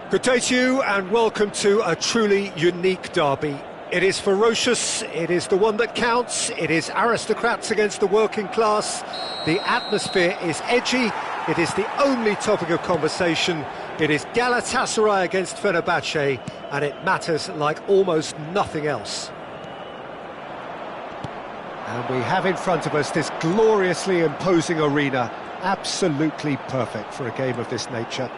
Good day to you and welcome to a truly unique derby. It is ferocious, it is the one that counts, it is aristocrats against the working class. The atmosphere is edgy, it is the only topic of conversation. It is Galatasaray against Fenerbahce, and it matters like almost nothing else. And we have in front of us this gloriously imposing arena, absolutely perfect for a game of this nature.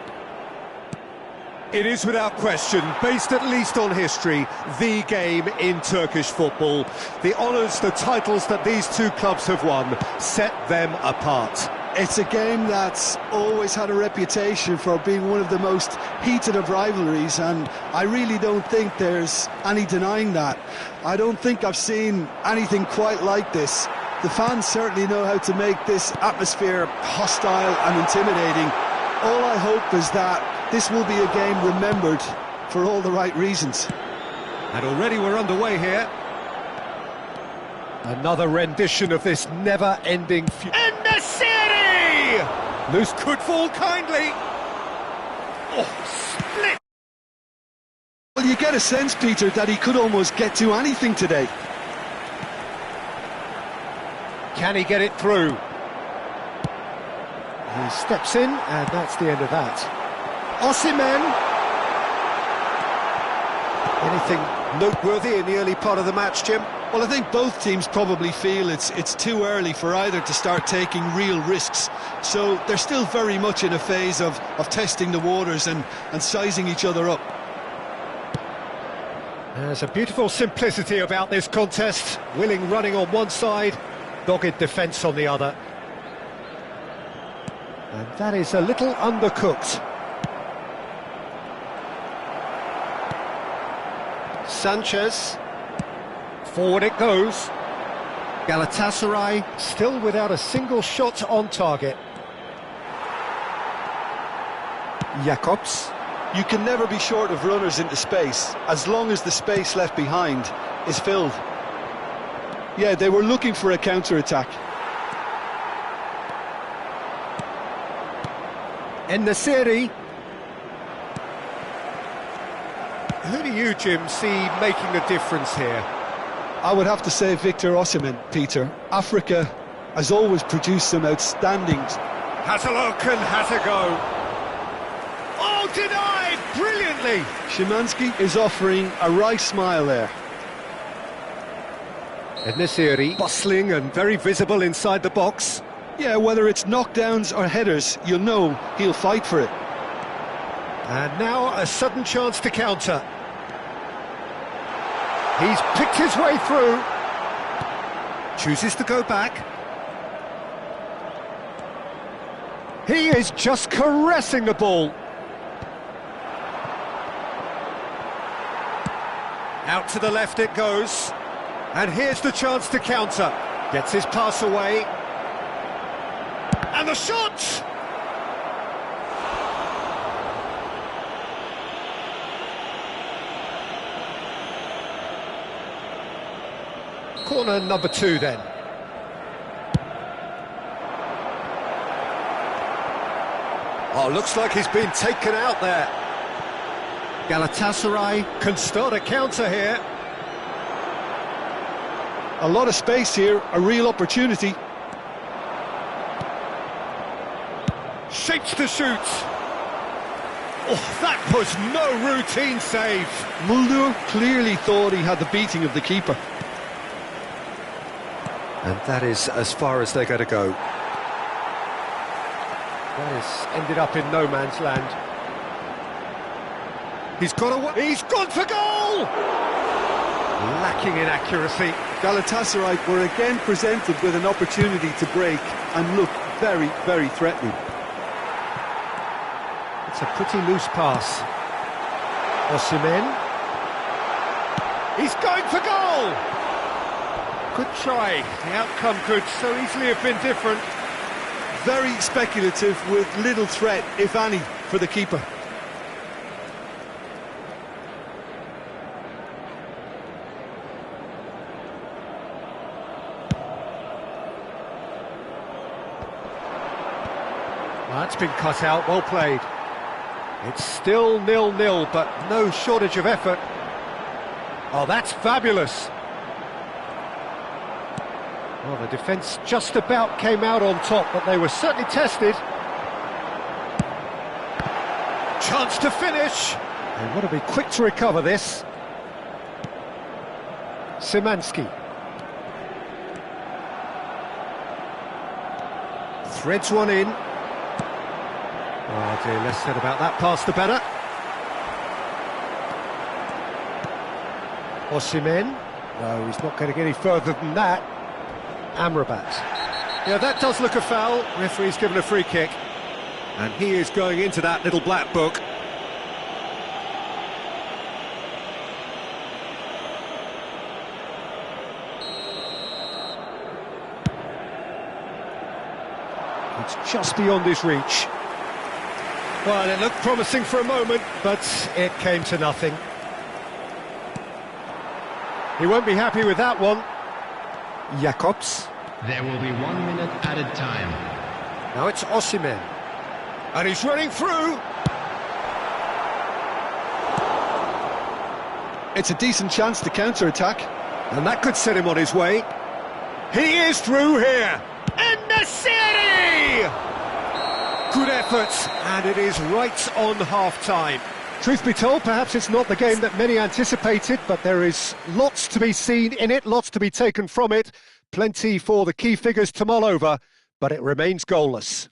It is without question, based at least on history, the game in Turkish football. The honours, the titles that these two clubs have won set them apart. It's a game that's always had a reputation for being one of the most heated of rivalries, and I really don't think there's any denying that. I don't think I've seen anything quite like this. The fans certainly know how to make this atmosphere hostile and intimidating. All I hope is that this will be a game remembered for all the right reasons. And already we're underway here. Another rendition of this never-ending In the city! Loose could fall kindly. Oh, split! Well, you get a sense, Peter, that he could almost get to anything today. Can he get it through? He steps in, and that's the end of that. Osimhen. Anything noteworthy in the early part of the match, Jim? Well, I think both teams probably feel it's too early for either to start taking real risks. So they're still very much in a phase of testing the waters and sizing each other up. There's a beautiful simplicity about this contest. Willing running on one side, dogged defence on the other. And that is a little undercooked. Sanchez, forward it goes. Galatasaray still without a single shot on target. Jakobs. You can never be short of runners into space, as long as the space left behind is filled. Yeah, they were looking for a counter-attack. En-Nesyri. Who do you, Jim, see making the difference here? I would have to say Victor Osimhen, Peter. Africa has always produced some outstanding... Has a look and has a go. Oh, denied! Brilliantly! Szymanski is offering a wry smile there. En-Nesyri, bustling and very visible inside the box. Yeah, whether it's knockdowns or headers, you'll know he'll fight for it. And now a sudden chance to counter. He's picked his way through. Chooses to go back. He is just caressing the ball. Out to the left it goes. And here's the chance to counter. Gets his pass away. And the shot! Corner number 2 then. Oh, looks like he's been taken out there. Galatasaray can start a counter here. A lot of space here, a real opportunity. Shapes to shoot. Oh, that was no routine save. Mulder clearly thought he had the beating of the keeper. And that is as far as they're going to go. That has ended up in no man's land. He's gone for goal! Lacking in accuracy. Galatasaray were again presented with an opportunity to break and look very, very threatening. It's a pretty loose pass. Osimhen. He's going for goal! Good try. The outcome could so easily have been different. Very speculative with little threat, if any, for the keeper. That's been cut out, well played. It's still 0-0, but no shortage of effort. Oh, that's fabulous. Well, the defence just about came out on top, but they were certainly tested. Chance to finish. They want to be quick to recover this. Szymanski. Threads one in. Oh dear, less said about that pass the better. Osimhen. No, he's not going to get any further than that. Amrabat. Yeah, that does look a foul. Referee's given a free kick. And he is going into that little black book. It's just beyond his reach. Well, it looked promising for a moment, but it came to nothing. He won't be happy with that one. Jacobs. There will be 1 minute added time. Now it's Osimhen. And he's running through. It's a decent chance to counter-attack. And that could set him on his way. He is through here. En-Nesyri! Good effort, and it is right on half-time. Truth be told, perhaps it's not the game that many anticipated, but there is lots to be seen in it, lots to be taken from it. Plenty for the key figures to mull over, but it remains goalless.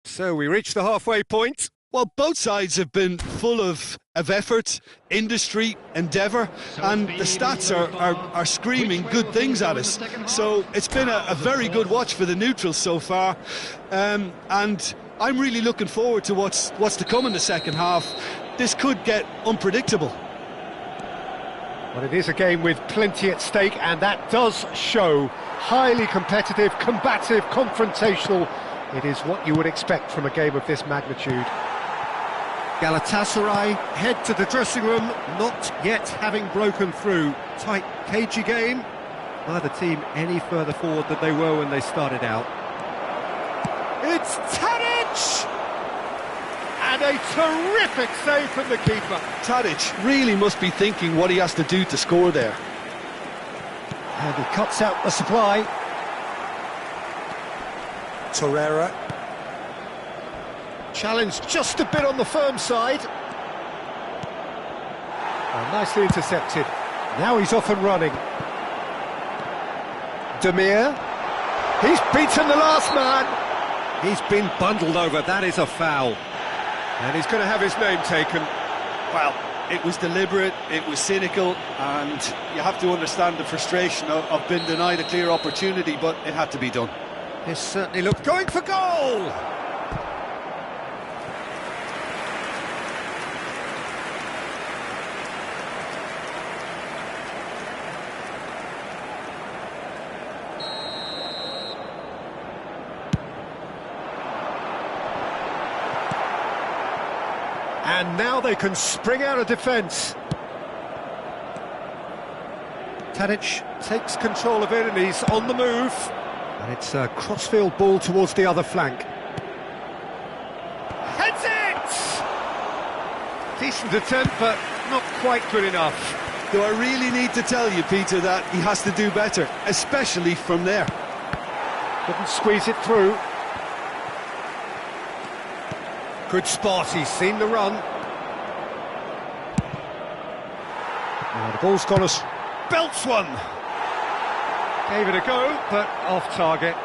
So we reach the halfway point. Well, both sides have been full of effort, industry, endeavour, and the stats are screaming good things at us. So it's been a very good watch for the neutrals so far, and I'm really looking forward to what's to come in the second half. This could get unpredictable. Well, it is a game with plenty at stake, and that does show. Highly competitive, combative, confrontational. It is what you would expect from a game of this magnitude. Galatasaray head to the dressing room, not yet having broken through. Tight, cagey game. Neither team any further forward than they were when they started out. It's Tadic! And a terrific save from the keeper. Tadic really must be thinking what he has to do to score there. And he cuts out the supply. Torreira. Challenge just a bit on the firm side. Oh, nicely intercepted. Now he's off and running. Demir. He's beaten the last man. He's been bundled over, that is a foul. And he's going to have his name taken. Well, it was deliberate, it was cynical, and you have to understand the frustration of being denied a clear opportunity, but it had to be done. This certainly looked going for goal. And now they can spring out of defence. Tadic takes control of it and he's on the move. And it's a crossfield ball towards the other flank. Heads it! Decent attempt, but not quite good enough. Do I really need to tell you, Peter, that he has to do better, especially from there? Couldn't squeeze it through. Good spot, he's seen the run. Now the ball's gone as belts one. Gave it a go, but off target.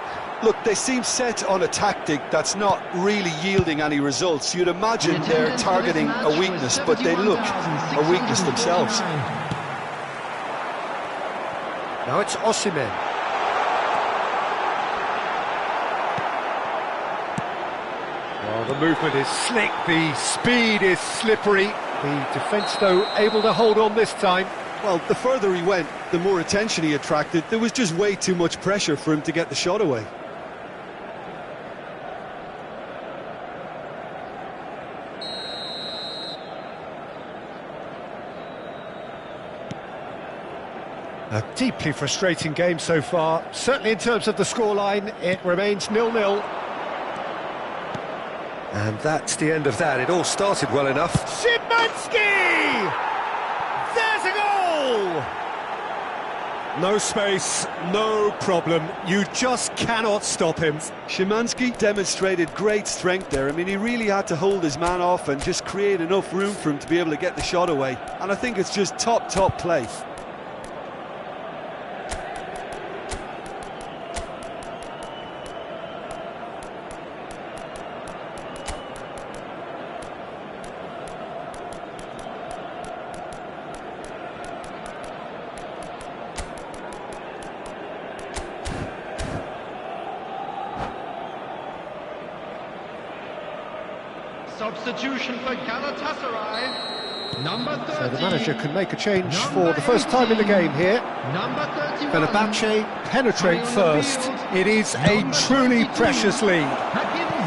Look, they seem set on a tactic that's not really yielding any results. You'd imagine they're targeting a weakness, but they look a weakness themselves. Now it's Osimhen. Well, the movement is slick, the speed is slippery. The defence, though, able to hold on this time. Well, the further he went, the more attention he attracted. There was just way too much pressure for him to get the shot away. A deeply frustrating game so far. Certainly in terms of the scoreline, it remains 0-0. And that's the end of that. It all started well enough. Szymanski! There's a goal! No space, no problem. You just cannot stop him. Szymanski demonstrated great strength there. I mean, he really had to hold his man off and just create enough room for him to be able to get the shot away. And I think it's just top play. Substitution for Galatasaray. Number 30. So the manager can make a change for the first time in the game here. Number 31. Fenerbahce penetrate first. It is a truly precious lead.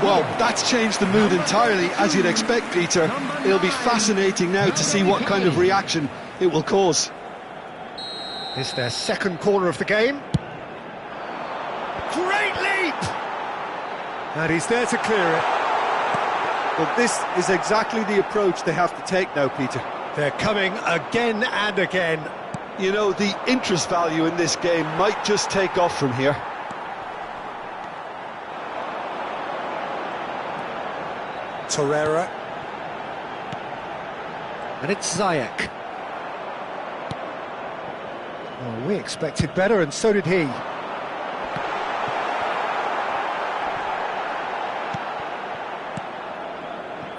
Well, that's changed the mood entirely, as you'd expect, Peter. It'll be fascinating now to see what kind of reaction it will cause. It's their second corner of the game. Great leap! And he's there to clear it. Well, this is exactly the approach they have to take now, Peter. They're coming again and again. You know, the interest value in this game might just take off from here. Torreira. And it's Ziyech. Well, we expected better, and so did he.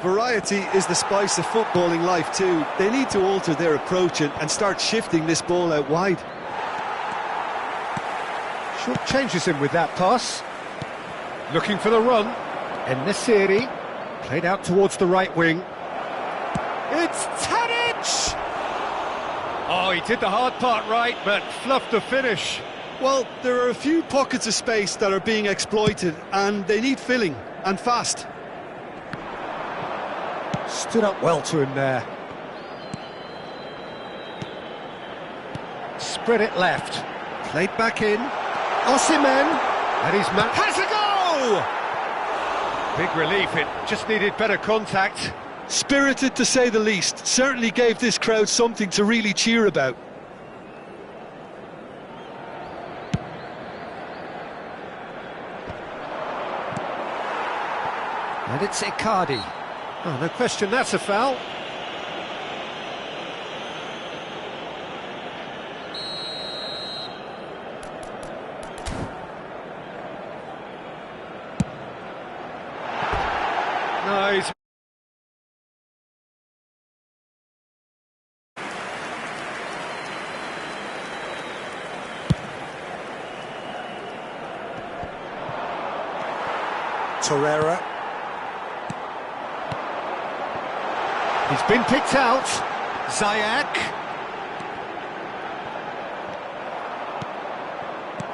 Variety is the spice of footballing life too. They need to alter their approach and start shifting this ball out wide. Short changes him with that pass. Looking for the run. En-Nesyri played out towards the right wing. It's Tadic! Oh, he did the hard part right, but fluffed the finish. Well, there are a few pockets of space that are being exploited, and they need filling, and fast. Stood up well to him there. Spread it left. Played back in. Osimhen. And he's has a goal! Big relief, it just needed better contact. Spirited to say the least. Certainly gave this crowd something to really cheer about. And it's Icardi. Oh, no question, that's a foul. No, he's... Torreira. He's been picked out. Zayak.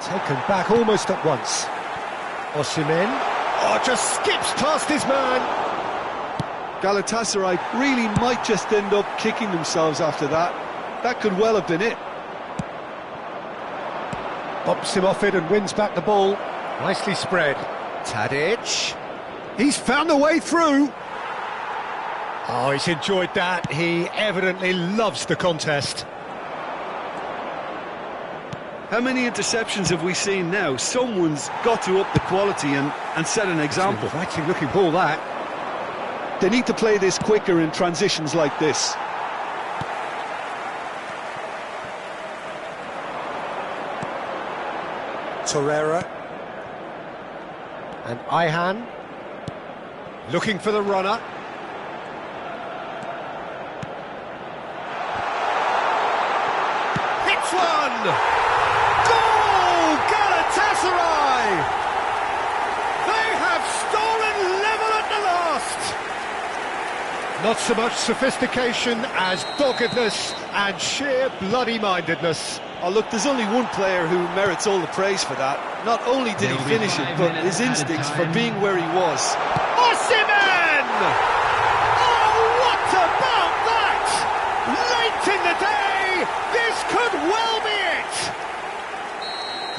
Taken back almost at once. Osimhen. Oh, just skips past his man. Galatasaray really might just end up kicking themselves after that. That could well have been it. Bumps him off it and wins back the ball. Nicely spread. Tadic. He's found a way through. Oh, he's enjoyed that. He evidently loves the contest. How many interceptions have we seen now? Someone's got to up the quality and set an example. Exciting looking ball, that. They need to play this quicker in transitions like this. Torreira. And Ihan. Looking for the runner. Hits one! Goal! Galatasaray! They have stolen level at the last! Not so much sophistication as doggedness and sheer bloody-mindedness. Oh, look, there's only one player who merits all the praise for that. Not only did he finish it, but his instincts for being where he was. Osimhen! Oh, what about that? Late in the day, this could well be it!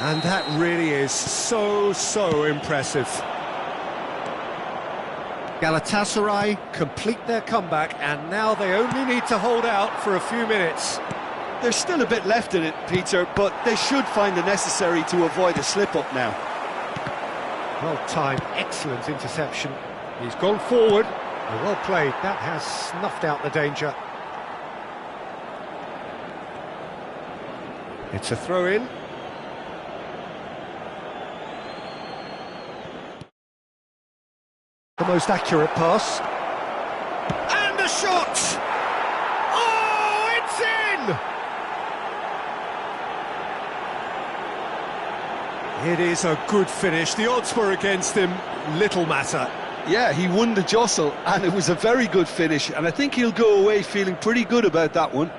And that really is so impressive. Galatasaray complete their comeback, and now they only need to hold out for a few minutes. There's still a bit left in it, Peter, but they should find the necessary to avoid a slip-up now. Well-timed, excellent interception. He's gone forward. Well played. That has snuffed out the danger. It's a throw-in. The most accurate pass. And a shot! Oh, it's in! It is a good finish. The odds were against him. Little matter. Yeah, he won the jostle, and it was a very good finish, and I think he'll go away feeling pretty good about that one.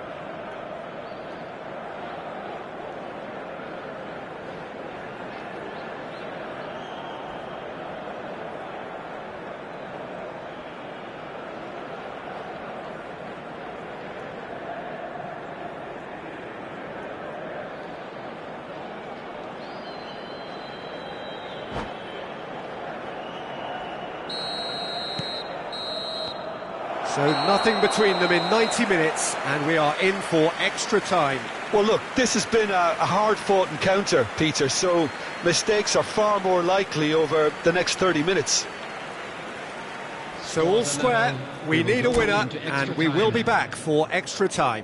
So nothing between them in 90 minutes, and we are in for extra time. Well, look, this has been a hard-fought encounter, Peter, so mistakes are far more likely over the next 30 minutes. So all square, we need a winner, and we will be back for extra time.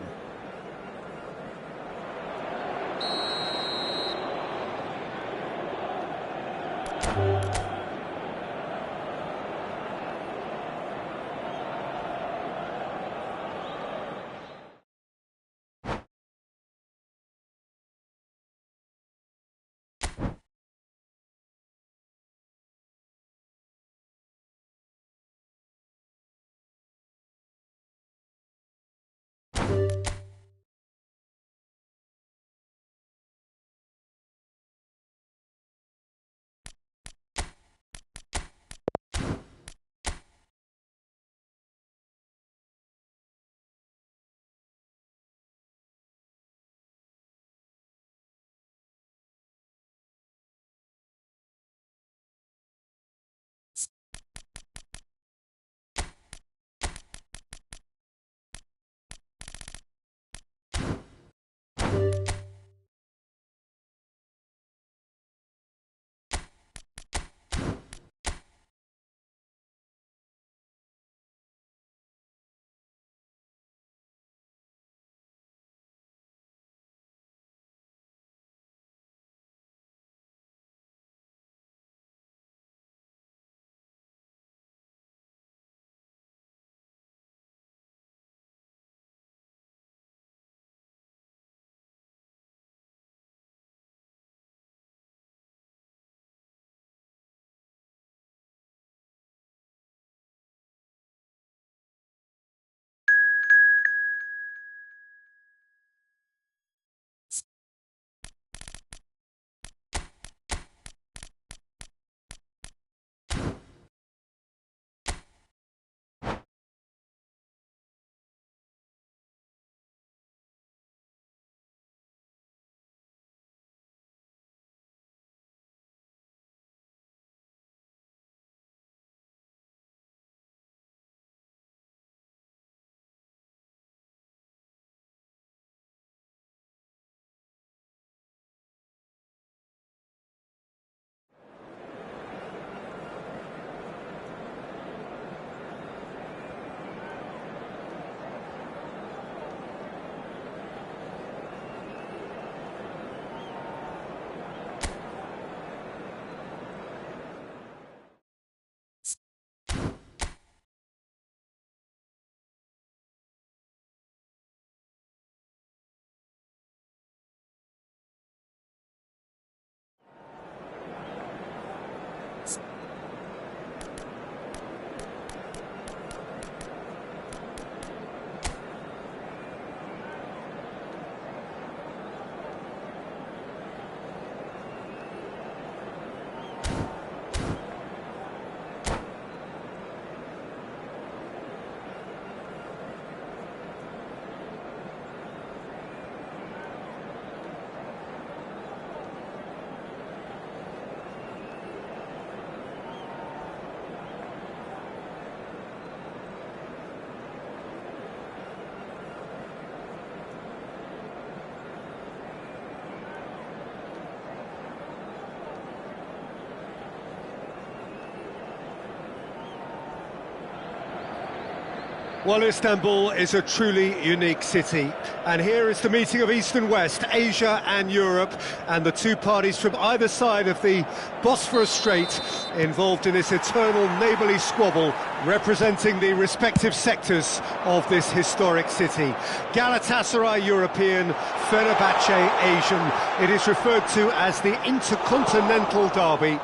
Well, Istanbul is a truly unique city, and here is the meeting of East and West, Asia and Europe, and the two parties from either side of the Bosphorus Strait involved in this eternal neighbourly squabble, representing the respective sectors of this historic city. Galatasaray European, Fenerbahce Asian. It is referred to as the Intercontinental Derby,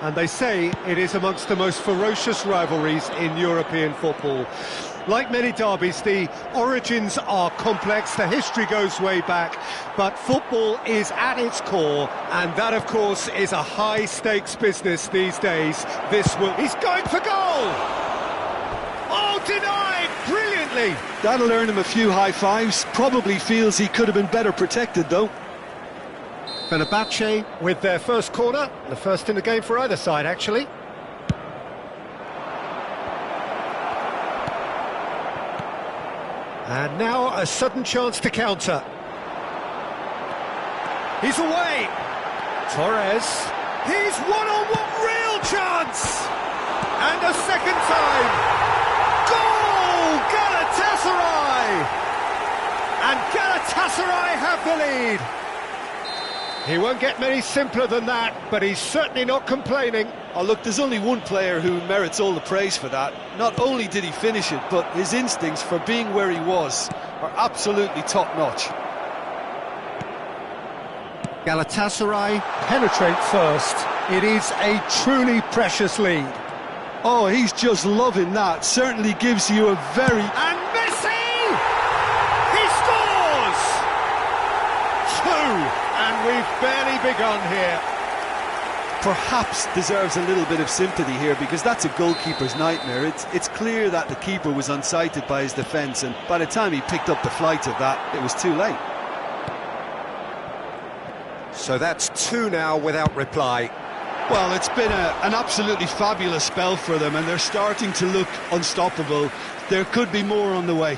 and they say it is amongst the most ferocious rivalries in European football. Like many derbies, the origins are complex, the history goes way back, but football is at its core, and that, of course, is a high-stakes business these days. He's going for goal! Oh, denied! Brilliantly! That'll earn him a few high fives. Probably feels he could have been better protected, though. Fenerbahce with their first corner, the first in the game for either side, actually. And now a sudden chance to counter. He's away. Torres. He's one-on-one, real chance. And a second time. Goal! Galatasaray! And Galatasaray have the lead. He won't get many simpler than that, but he's certainly not complaining. Oh, look, there's only one player who merits all the praise for that. Not only did he finish it, but his instincts for being where he was are absolutely top-notch. Galatasaray penetrate first. It is a truly precious lead. Oh, he's just loving that. Certainly gives you a very... And Messi! He scores! Two! And we've barely begun here. Perhaps deserves a little bit of sympathy here, because that's a goalkeeper's nightmare. It's clear that the keeper was unsighted by his defence, and by the time he picked up the flight of that, it was too late. So that's two now without reply. Well, it's been an absolutely fabulous spell for them, and they're starting to look unstoppable. There could be more on the way.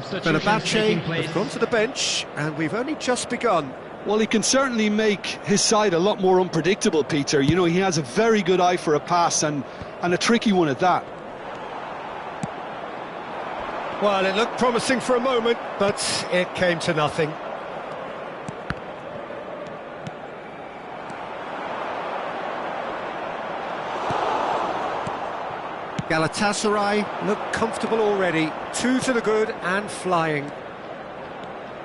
Fenerbahce has gone to the bench, and we've only just begun. Well, he can certainly make his side a lot more unpredictable, Peter. You know, he has a very good eye for a pass, and a tricky one at that. Well, it looked promising for a moment, but it came to nothing. Galatasaray look comfortable already. Two to the good and flying.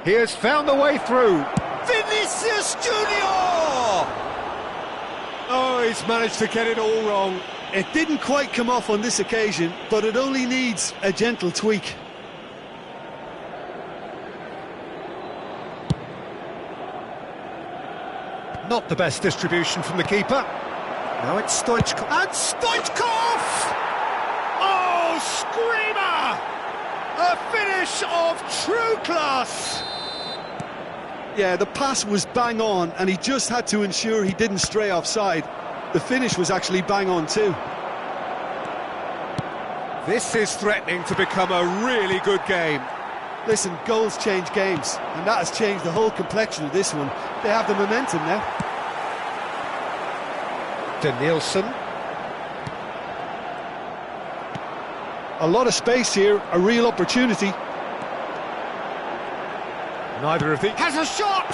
He has found the way through. Vinicius Junior! Oh, he's managed to get it all wrong. It didn't quite come off on this occasion, but it only needs a gentle tweak. Not the best distribution from the keeper. Now it's Stoichkov. And Stoichkov! Oh, screamer! A finish of true class! Yeah, the pass was bang on, and he just had to ensure he didn't stray offside. The finish was actually bang on too. This is threatening to become a really good game. Listen, goals change games, and that has changed the whole complexion of this one. They have the momentum now. Danielson. A lot of space here, a real opportunity. Neither of these has a shot!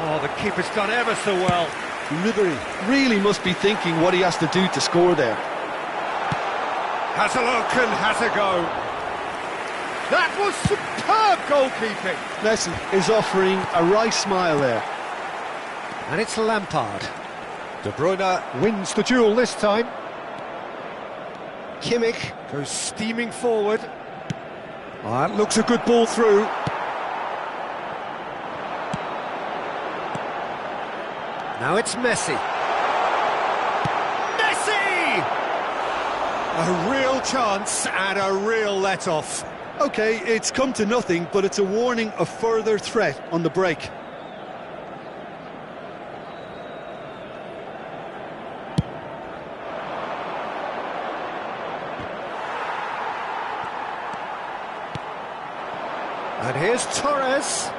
Oh, the keeper's done ever so well. Ribery really must be thinking what he has to do to score there. Has a look and has a go. That was superb goalkeeping. Messi is offering a wry smile there. And it's Lampard. De Bruyne wins the duel this time. Kimmich goes steaming forward. Oh, that looks a good ball through. Now it's Messi. Messi! A real real chance and a real let-off. OK, it's come to nothing, but it's a warning of further threat on the break. And here's Torres.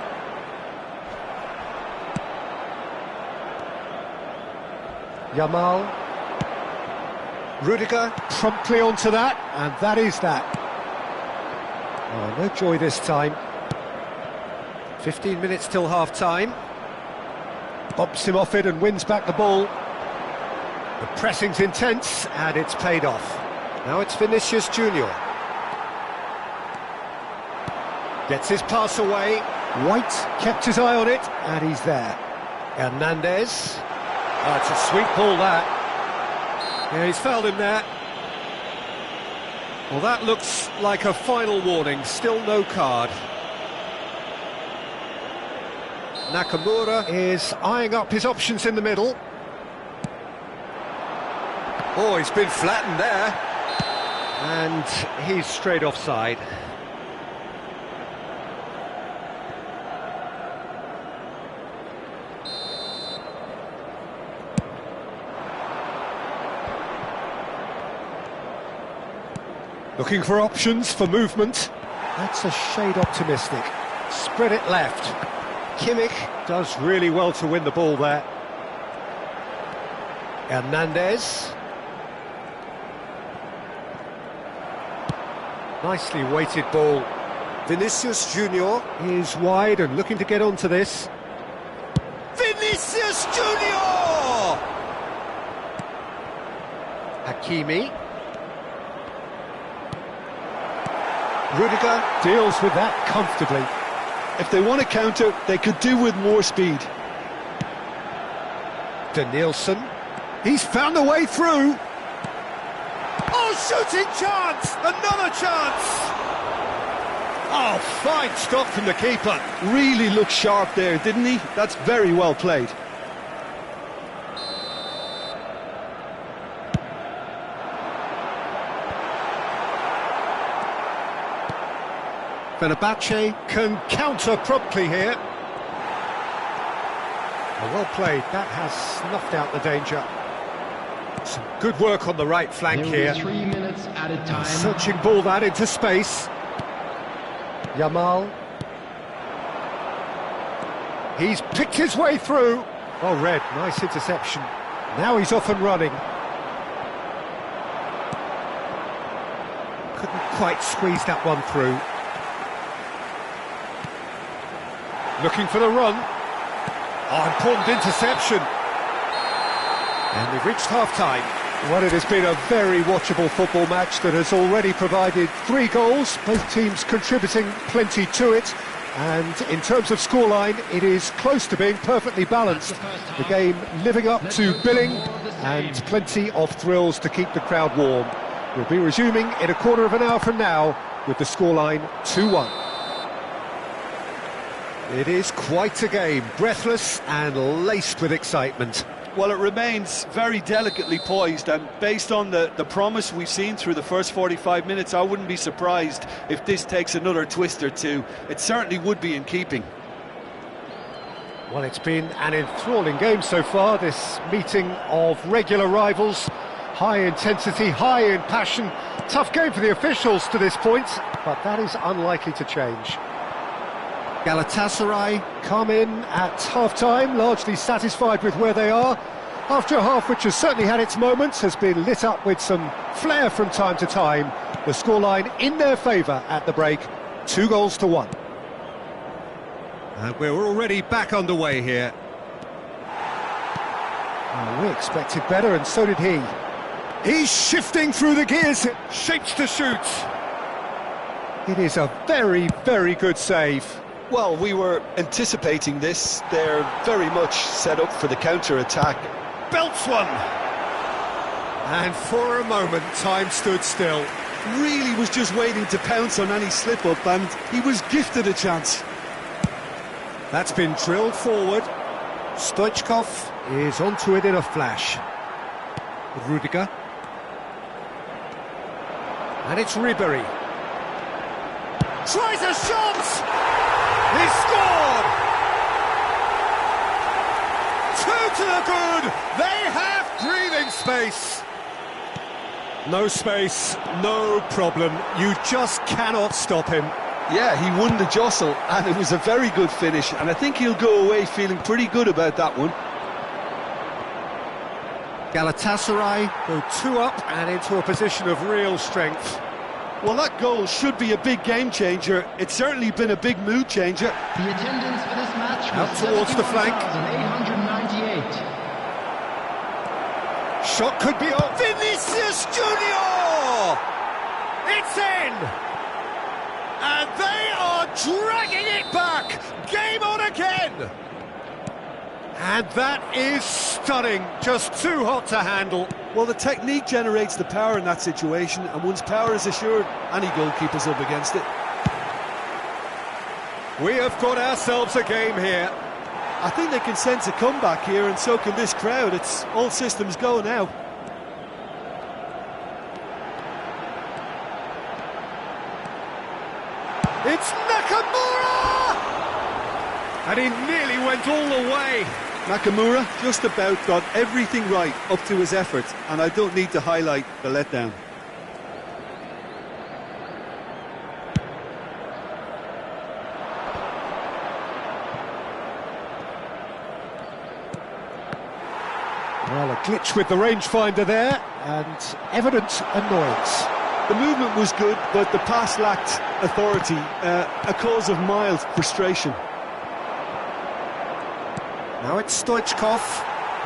Yamal. Rudiger promptly onto that, and that is that. Oh, no joy this time. 15 minutes till half-time. Bumps him off it and wins back the ball. The pressing's intense, and it's paid off. Now it's Vinicius Junior. Gets his pass away. White kept his eye on it, and he's there. Hernandez. Oh, it's a sweet ball, that. Yeah, he's fouled him there. Well, that looks like a final warning. Still no card. Nakamura is eyeing up his options in the middle. Oh, he's been flattened there. And he's straight offside. Looking for options for movement. That's a shade optimistic. Spread it left. Kimmich does really well to win the ball there. Hernandez. Nicely weighted ball. Vinicius Junior is wide and looking to get onto this. Vinicius Junior! Hakimi. Rudiger deals with that comfortably. If they want to counter, they could do with more speed. Danielson. He's found a way through. Oh, shooting chance! Another chance! Oh, fine stop from the keeper. Really looked sharp there, didn't he? That's very well played. Fenerbahce can counter promptly here. Well played, that has snuffed out the danger. Some good work on the right flank here. 3 minutes at a time. Searching ball that into space. Yamal. He's picked his way through. Oh, Red, nice interception. Now he's off and running. Couldn't quite squeeze that one through. Looking for the run. Oh, important interception. And they've reached half-time. Well, it has been a very watchable football match that has already provided 3 goals, both teams contributing plenty to it. And in terms of scoreline, it is close to being perfectly balanced. The game living up to billing and plenty of thrills to keep the crowd warm. We'll be resuming in a quarter of an hour from now with the scoreline 2-1. It is quite a game, breathless and laced with excitement. Well, it remains very delicately poised, and based on the promise we've seen through the first 45 minutes, I wouldn't be surprised if this takes another twist or two. It certainly would be in keeping. Well, it's been an enthralling game so far, this meeting of regular rivals. High intensity, high in passion. Tough game for the officials to this point, but that is unlikely to change. Galatasaray come in at half-time, largely satisfied with where they are. After a half which has certainly had its moments, has been lit up with some flair from time to time. The scoreline in their favour at the break, 2-1. And we're already back underway here. Oh, we expected better, and so did he. He's shifting through the gears, shapes to shoot. It is a very, very good save. Well, we were anticipating this. They're very much set up for the counter-attack. Belts one! And for a moment, time stood still. Really was just waiting to pounce on any slip-up, and he was gifted a chance. That's been drilled forward. Stoichkov is onto it in a flash. Rudiger. And it's Ribery. Tries a shot! He's scored! 2 to the good! They have breathing space! No space, no problem. You just cannot stop him. Yeah, he won the jostle, and it was a very good finish, and I think he'll go away feeling pretty good about that one. Galatasaray go 2 up and into a position of real strength. Well, that goal should be a big game changer. It's certainly been a big mood changer. The attendance for this match Out was towards the flank. 71,898. Shot could be on. Vinicius Junior! It's in! And they are dragging it back! Game on again! And that is stunning, just too hot to handle. Well, the technique generates the power in that situation, and once power is assured, any goalkeeper's up against it. We have got ourselves a game here. I think they can sense a comeback here, and so can this crowd. It's all systems go now. It's Nakamura! And he nearly went all the way. Nakamura just about got everything right up to his effort, and I don't need to highlight the letdown. Well, a glitch with the rangefinder there, and evident annoyance. The movement was good, but the pass lacked authority, a cause of mild frustration. Now it's Stoichkov.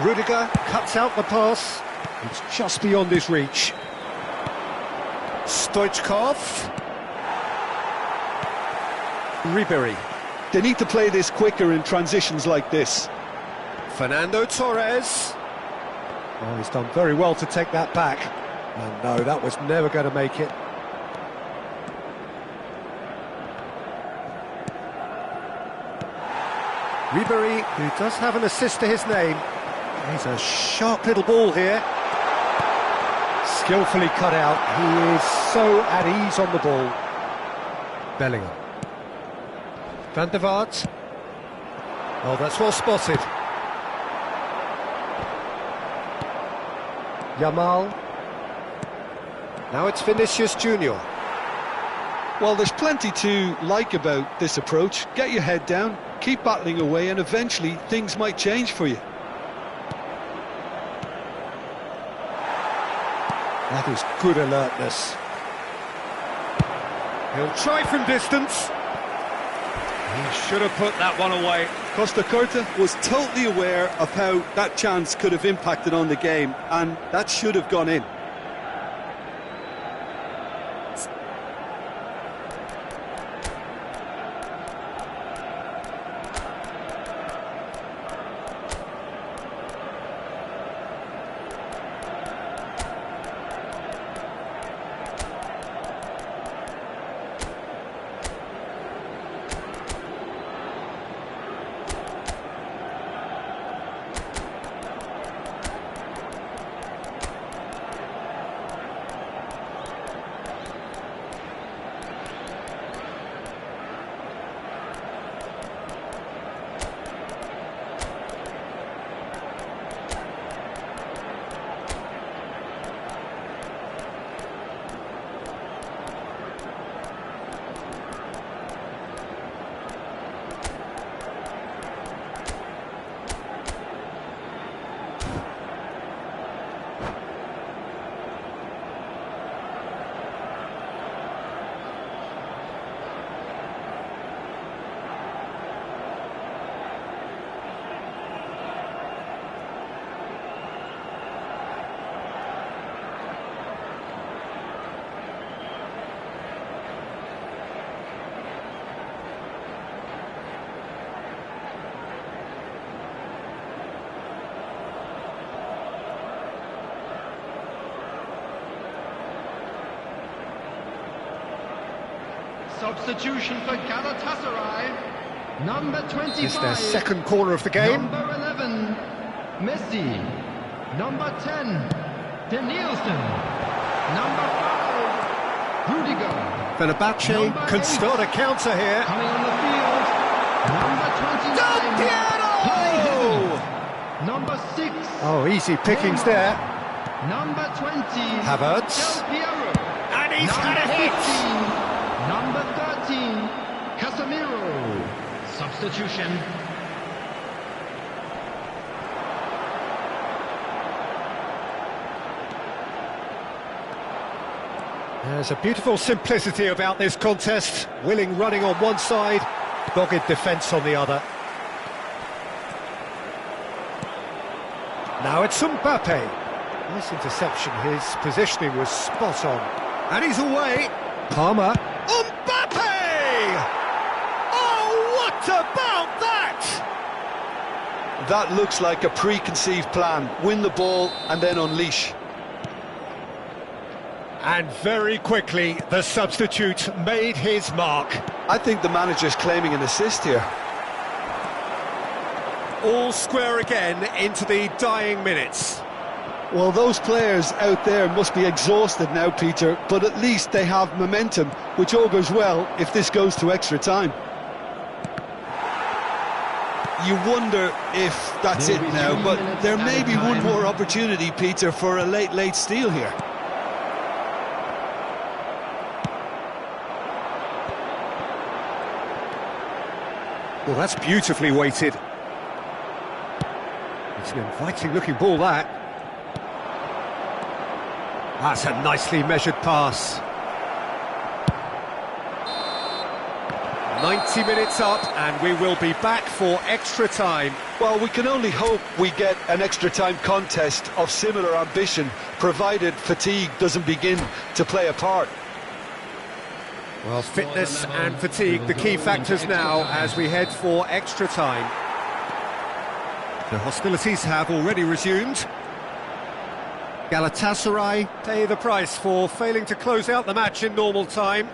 Rudiger cuts out the pass. It's just beyond his reach. Stoichkov. Ribery. They need to play this quicker in transitions like this. Fernando Torres. Oh, he's done very well to take that back. And no, that was never going to make it. Ribery, who does have an assist to his name. He's a sharp little ball here. Skillfully cut out. He is so at ease on the ball. Bellingham. Van der Vaart. Oh, that's well spotted. Yamal. Now it's Vinicius Junior. Well, there's plenty to like about this approach. Get your head down, keep battling away, and eventually things might change for you. That is good alertness. He'll try from distance. He should have put that one away. Costa Curta was totally aware of how that chance could have impacted on the game, and that should have gone in. Substitution for Galatasaray, number 25. It's their second corner of the game. Number 11, Messi. Number 10, Danielson. Number 5, Rudiger. Fenerbahce Number can 8. start a counter here. Coming on the field. Number 29. Del Piero! Playing. Number 6. Oh, easy pickings there. Number 20. Havertz. Del Piero. And he's had a hit! 15, number 13, Casemiro. Substitution. There's a beautiful simplicity about this contest. Willing running on one side, dogged defence on the other. Now it's Mbappe. Nice interception, his positioning was spot on. And he's away. Palmer. Mbappe! Oh, what about that? That looks like a preconceived plan. Win the ball and then unleash. And very quickly, the substitute made his mark. I think the manager's claiming an assist here. All square again into the dying minutes. Well, those players out there must be exhausted now, Peter, but at least they have momentum, which augurs well if this goes to extra time. You wonder if that's it now, but there may be one more opportunity, Peter, for a late steal here. Well, that's beautifully weighted. It's an inviting-looking ball, that. That's a nicely measured pass. 90 minutes up, and we will be back for extra time. Well, we can only hope we get an extra time contest of similar ambition, provided fatigue doesn't begin to play a part. Well, fitness and fatigue, the key factors now as we head for extra time. The hostilities have already resumed. Galatasaray pay the price for failing to close out the match in normal time.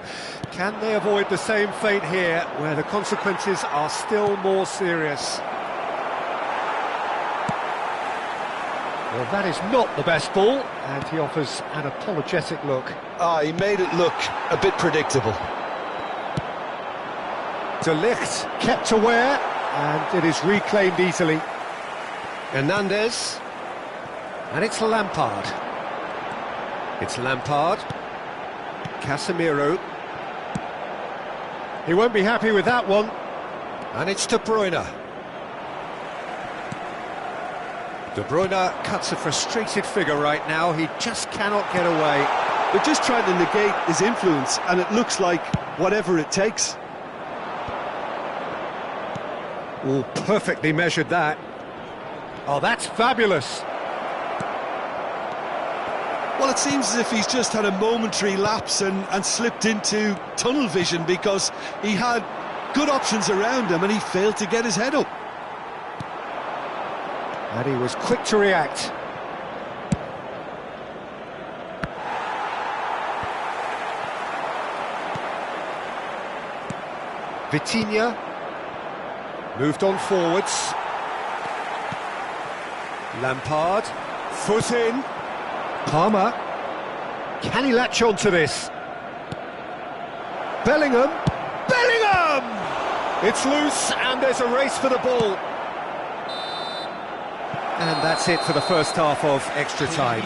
Can they avoid the same fate here, where the consequences are still more serious? Well, that is not the best ball, and he offers an apologetic look. He made it look a bit predictable. De Ligt kept aware, and it is reclaimed easily. Hernandez, and it's Lampard. It's Lampard. Casemiro. He won't be happy with that one. And it's De Bruyne. De Bruyne cuts a frustrated figure right now. He just cannot get away. They're just trying to negate his influence, and it looks like whatever it takes. Oh, perfectly measured that. Oh, that's fabulous. Well, it seems as if he's just had a momentary lapse and slipped into tunnel vision, because he had good options around him and he failed to get his head up. And he was quick to react. Vitinha moved on forwards. Lampard, foot in. Palmer, can he latch on to this? Bellingham, it's loose and there's a race for the ball. And that's it for the first half of extra time.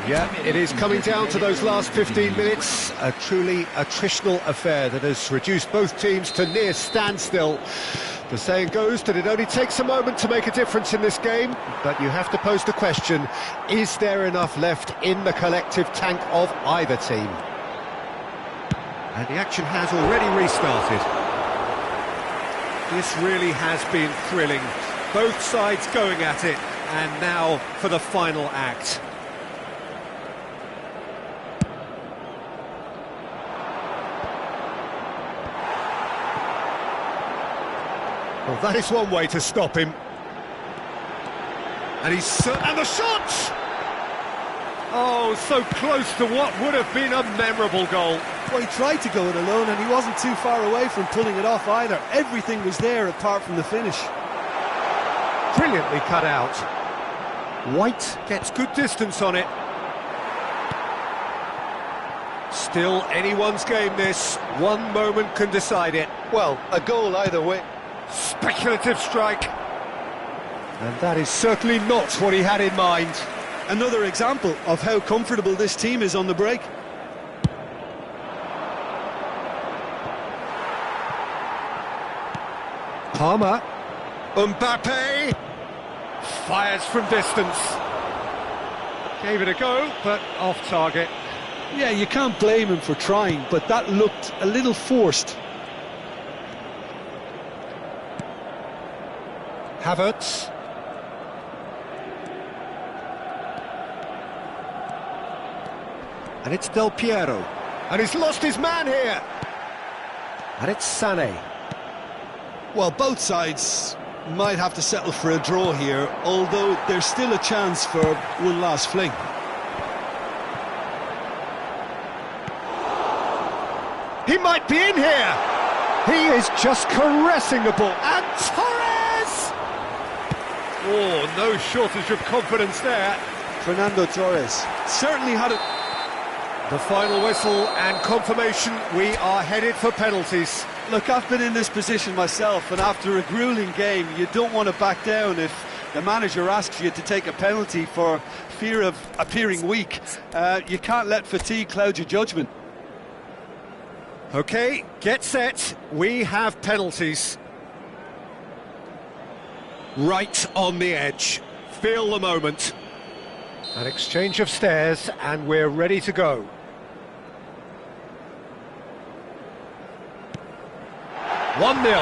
Yeah, it is coming down to those last 15 minutes. A truly attritional affair that has reduced both teams to near standstill. The saying goes that it only takes a moment to make a difference in this game, but you have to pose the question, is there enough left in the collective tank of either team? And the action has already restarted. This really has been thrilling. Both sides going at it, and now for the final act. Well, that is one way to stop him. And and the shot! Oh, so close to what would have been a memorable goal. Well, he tried to go it alone and he wasn't too far away from pulling it off either. Everything was there apart from the finish. Brilliantly cut out. White gets good distance on it. Still anyone's game this. One moment can decide it. Well, a goal either way. Speculative strike. And that is certainly not what he had in mind. Another example of how comfortable this team is on the break. Palmer. Mbappe. Fires from distance. Gave it a go, but off target. Yeah, you can't blame him for trying, but that looked a little forced. Havertz. And it's Del Piero. And he's lost his man here. And it's Sané. Well, both sides might have to settle for a draw here, although there's still a chance for one last fling. He might be in here. He is just caressing the ball. And Torres! Oh, no shortage of confidence there. Fernando Torres certainly had it. The final whistle and confirmation, we are headed for penalties. Look, I've been in this position myself, and after a grueling game, you don't want to back down if the manager asks you to take a penalty for fear of appearing weak. You can't let fatigue cloud your judgment. OK, get set. We have penalties. Right on the edge. Feel the moment. An exchange of stares, and we're ready to go. One 0.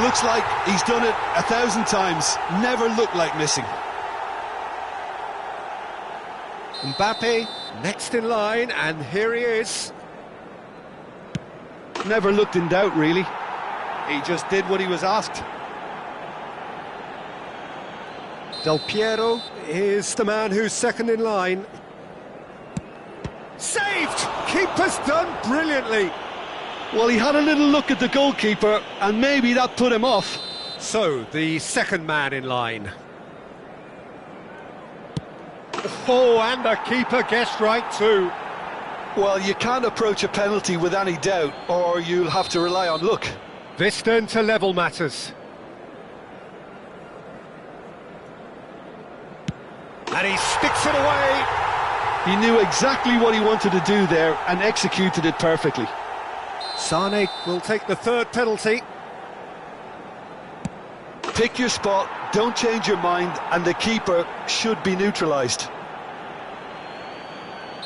Looks like he's done it 1,000 times. Never looked like missing. Mbappe, next in line, and here he is. Never looked in doubt, really. He just did what he was asked. Del Piero is the man who's second in line. Saved! Keeper's done brilliantly. Well, he had a little look at the goalkeeper, and maybe that put him off. So, the second man in line. Oh, and the keeper guessed right too. Well, you can't approach a penalty with any doubt, or you'll have to rely on luck. This then to level matters. And he sticks it away. He knew exactly what he wanted to do there and executed it perfectly. Sané will take the third penalty. Pick your spot, don't change your mind, and the keeper should be neutralised.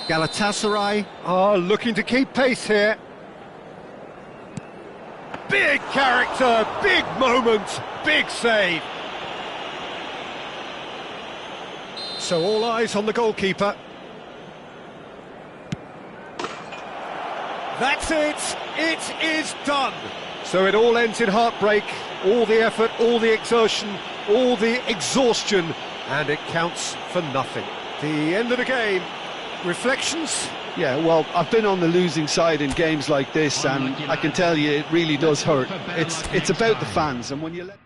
Galatasaray are looking to keep pace here. Big character, big moment, big save. So all eyes on the goalkeeper. That's it, it is done. So it all ends in heartbreak, all the effort, all the exertion, all the exhaustion, and it counts for nothing. The end of the game. Reflections? Yeah, well, I've been on the losing side in games like this, and I can tell you it really does hurt. It's about the fans, and when you let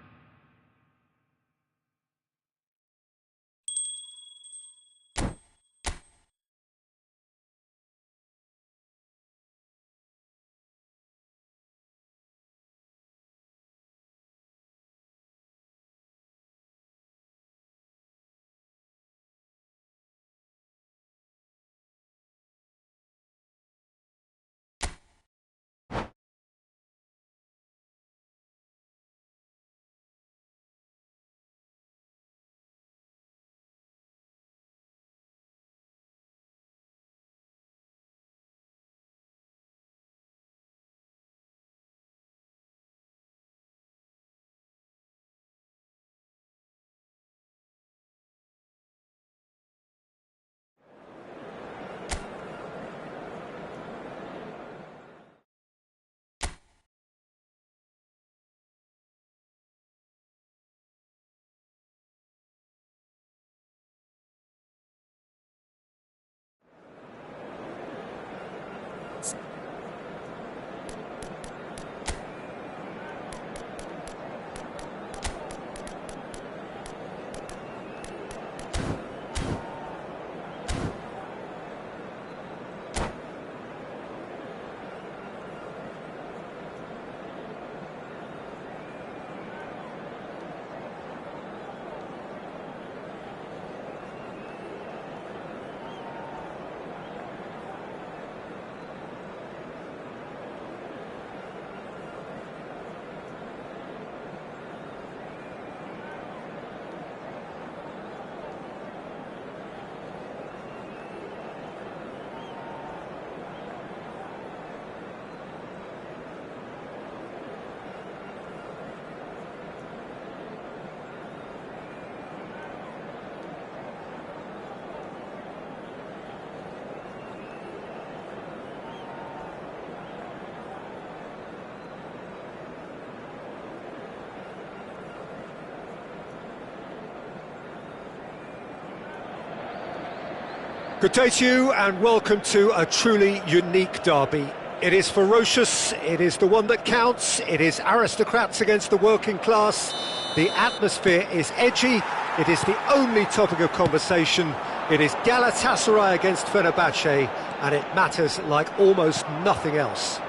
Good day to you and welcome to a truly unique derby. It is ferocious, it is the one that counts, it is aristocrats against the working class. The atmosphere is edgy, it is the only topic of conversation. It is Galatasaray against Fenerbahce, and it matters like almost nothing else.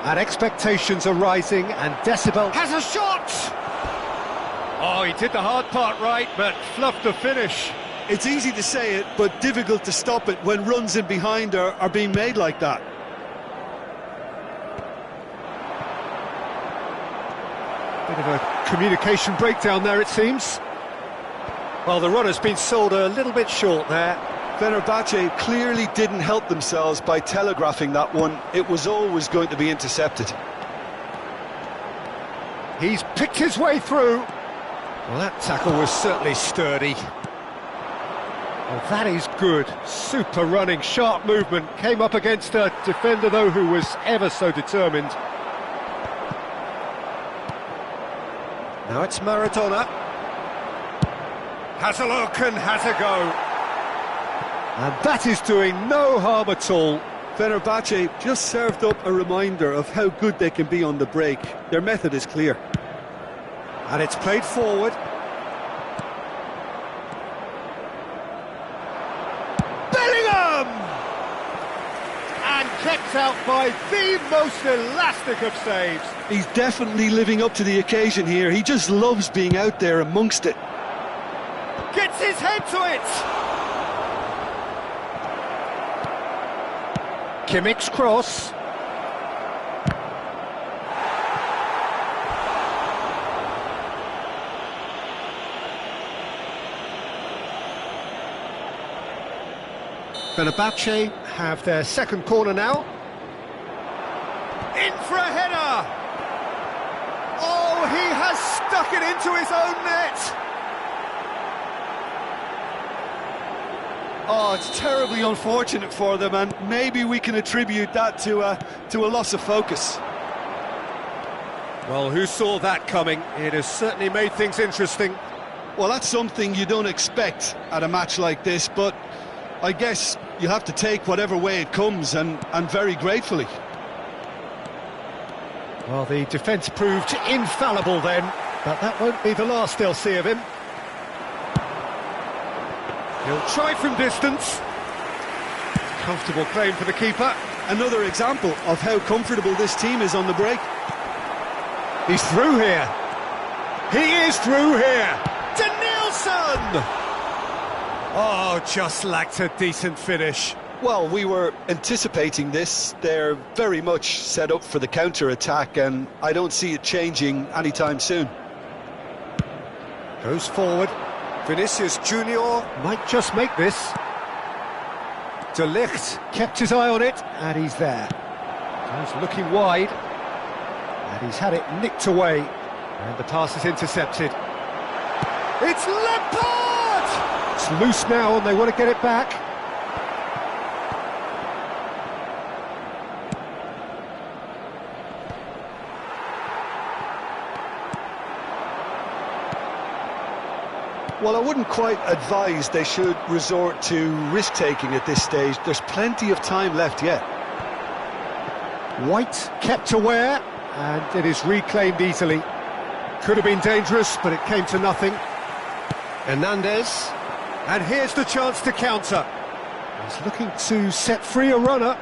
And expectations are rising, and Decibel has a shot! Oh, he did the hard part right, but fluffed the finish. It's easy to say it, but difficult to stop it when runs in behind are being made like that. Bit of a communication breakdown there, it seems. Well, the runner's been sold a little bit short there. Fenerbahce clearly didn't help themselves by telegraphing that one. It was always going to be intercepted. He's picked his way through. Well, that tackle was certainly sturdy. Well, that is good. Super running, sharp movement. Came up against a defender, though, who was ever so determined. Now it's Maradona. Has a look and has a go. And that is doing no harm at all. Fenerbahce just served up a reminder of how good they can be on the break. Their method is clear. And it's played forward. Bellingham! And kept out by the most elastic of saves. He's definitely living up to the occasion here. He just loves being out there amongst it. Gets his head to it! Kimmich's cross. Fenerbahce have their second corner now. In for a header! Oh, he has stuck it into his own net! Oh, it's terribly unfortunate for them, and maybe we can attribute that to a loss of focus. Well, who saw that coming? It has certainly made things interesting. Well, that's something you don't expect at a match like this, but I guess you have to take whatever way it comes, and very gratefully. Well, the defence proved infallible then, but that won't be the last they'll see of him. He'll try from distance. Comfortable claim for the keeper. Another example of how comfortable this team is on the break. He's through here. He is through here. Danielson! Oh, just lacked a decent finish. Well, we were anticipating this. They're very much set up for the counter-attack, and I don't see it changing anytime soon. Goes forward. Vinicius Junior might just make this. De Ligt kept his eye on it, and he's there. He's looking wide, and he's had it nicked away, and the pass is intercepted. It's Lampard! It's loose now, and they want to get it back. Well, I wouldn't quite advise they should resort to risk-taking at this stage. There's plenty of time left yet. White kept aware, and it is reclaimed easily. Could have been dangerous, but it came to nothing. Hernandez, and here's the chance to counter. He's looking to set free a runner.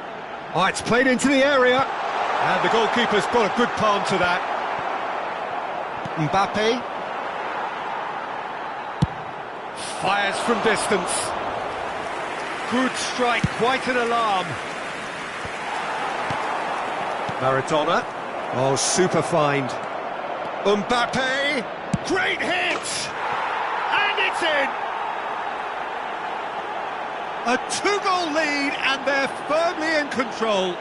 Oh, it's played into the area, and the goalkeeper's got a good palm to that. Mbappe. Fires from distance. Good strike, quite an alarm. Maradona. Oh, super find. Mbappe. Great hit! And it's in! A two-goal lead, and they're firmly in control.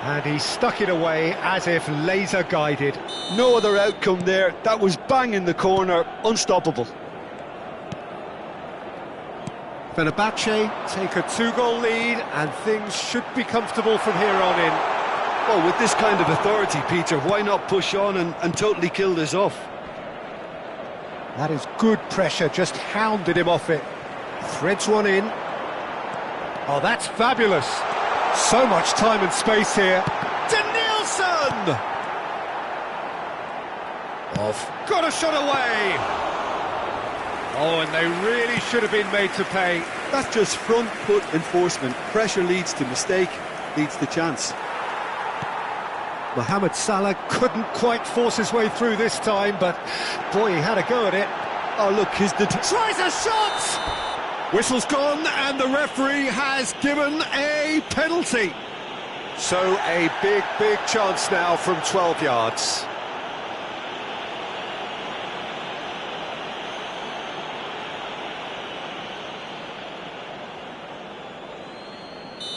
And he stuck it away as if laser-guided. No other outcome there. That was bang in the corner, unstoppable. Fenerbahce take a two-goal lead, and things should be comfortable from here on in. Well, with this kind of authority, Peter, why not push on and totally kill this off? That is good pressure, just hounded him off it. Threads one in. Oh, that's fabulous. So much time and space here. Danielson! Off. Got a shot away! Oh, and they really should have been made to pay. That's just front foot enforcement. Pressure leads to mistake, leads to chance. Mohamed Salah couldn't quite force his way through this time, but boy, he had a go at it. Oh, look, tries a shot! Whistle's gone, and the referee has given a penalty. So a big, big chance now from 12 yards.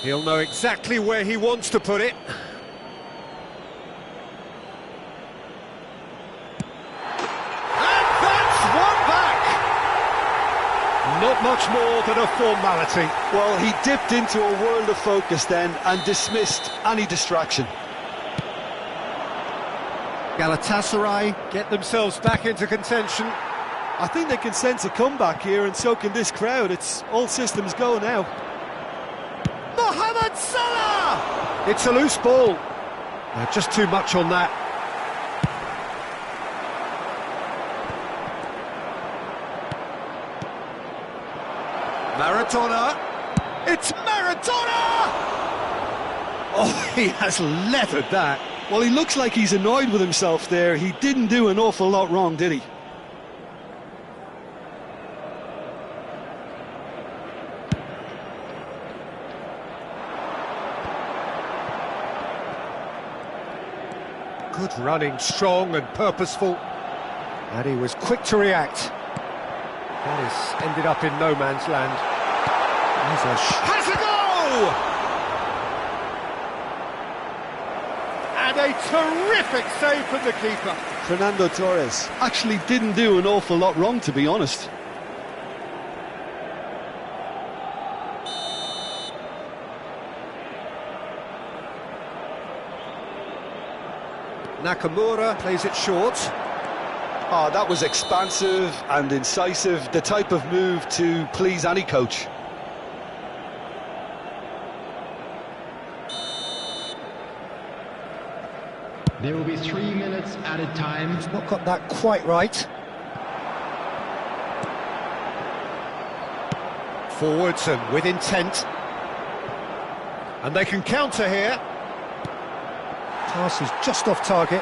He'll know exactly where he wants to put it. And that's one back! Not much more than a formality. Well, he dipped into a world of focus then and dismissed any distraction. Galatasaray get themselves back into contention. I think they can sense a comeback here, and so can this crowd. It's all systems go now. Mohamed Salah! It's a loose ball. Just too much on that. Maradona. It's Maradona! Oh, he has leathered that. Well, he looks like he's annoyed with himself there. He didn't do an awful lot wrong, did he? Good running, strong and purposeful. And he was quick to react. That has ended up in no man's land. Has a goal! And a terrific save from the keeper. Fernando Torres actually didn't do an awful lot wrong, to be honest. Nakamura plays it short. Oh, that was expansive and incisive, the type of move to please any coach. There will be 3 minutes added time. He's not got that quite right. Forwards and with intent. And they can counter here. Pass is just off target.